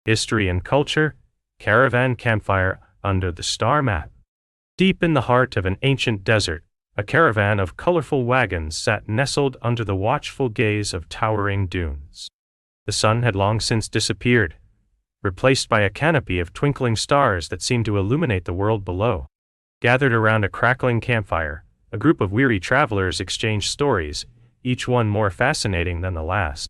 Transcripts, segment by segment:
History and Culture, Caravan Campfire under the star map. Deep in the heart of an ancient desert, a caravan of colorful wagons sat nestled under the watchful gaze of towering dunes. The sun had long since disappeared, replaced by a canopy of twinkling stars that seemed to illuminate the world below. Gathered around a crackling campfire, a group of weary travelers exchanged stories, each one more fascinating than the last.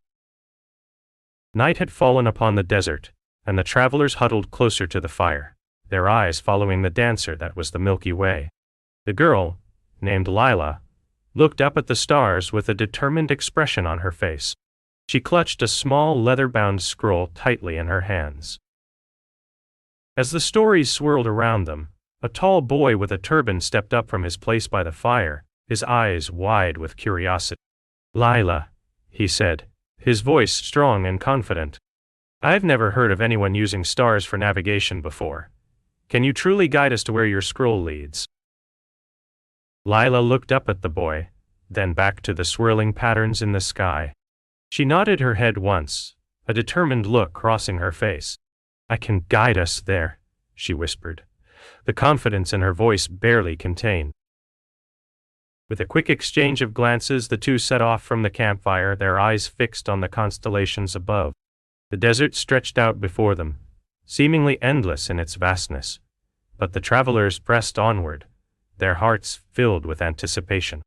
Night had fallen upon the desert, and the travelers huddled closer to the fire, their eyes following the dancer that was the Milky Way. The girl, named Lila, looked up at the stars with a determined expression on her face. She clutched a small leather-bound scroll tightly in her hands. As the stories swirled around them, a tall boy with a turban stepped up from his place by the fire, his eyes wide with curiosity. "Lila," he said, his voice strong and confident. "I've never heard of anyone using stars for navigation before. Can you truly guide us to where your scroll leads?" Lila looked up at the boy, then back to the swirling patterns in the sky. She nodded her head once, a determined look crossing her face. "I can guide us there," she whispered, the confidence in her voice barely contained. With a quick exchange of glances, the two set off from the campfire, their eyes fixed on the constellations above. The desert stretched out before them, seemingly endless in its vastness, but the travelers pressed onward, their hearts filled with anticipation.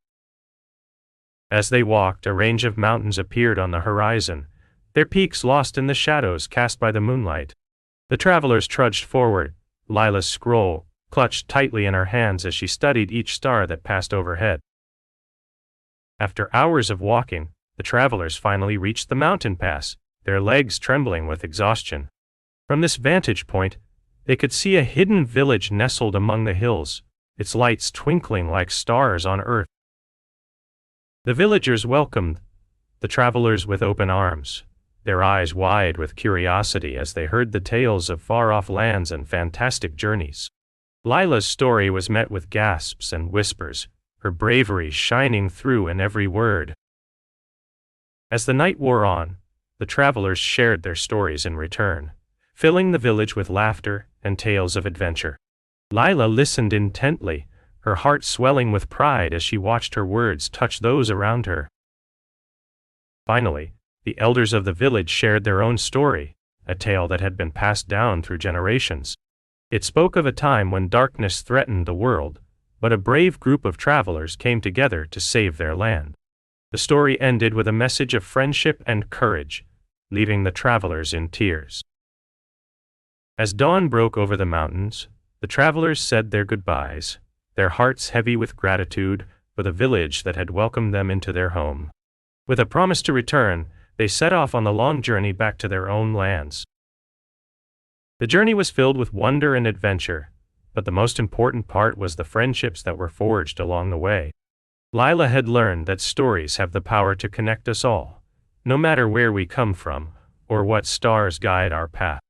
As they walked, a range of mountains appeared on the horizon, their peaks lost in the shadows cast by the moonlight. The travelers trudged forward, Lila's scroll clutched tightly in her hands as she studied each star that passed overhead. After hours of walking, the travelers finally reached the mountain pass, their legs trembling with exhaustion. From this vantage point, they could see a hidden village nestled among the hills, its lights twinkling like stars on earth. The villagers welcomed the travelers with open arms, their eyes wide with curiosity as they heard the tales of far-off lands and fantastic journeys. Lila's story was met with gasps and whispers, her bravery shining through in every word. As the night wore on, the travelers shared their stories in return, filling the village with laughter and tales of adventure. Lila listened intently, her heart swelling with pride as she watched her words touch those around her. Finally, the elders of the village shared their own story, a tale that had been passed down through generations. It spoke of a time when darkness threatened the world, but a brave group of travelers came together to save their land. The story ended with a message of friendship and courage, leaving the travelers in tears. As dawn broke over the mountains, the travelers said their goodbyes, their hearts heavy with gratitude for the village that had welcomed them into their home. With a promise to return, they set off on the long journey back to their own lands. The journey was filled with wonder and adventure, but the most important part was the friendships that were forged along the way. Lila had learned that stories have the power to connect us all, no matter where we come from or what stars guide our path.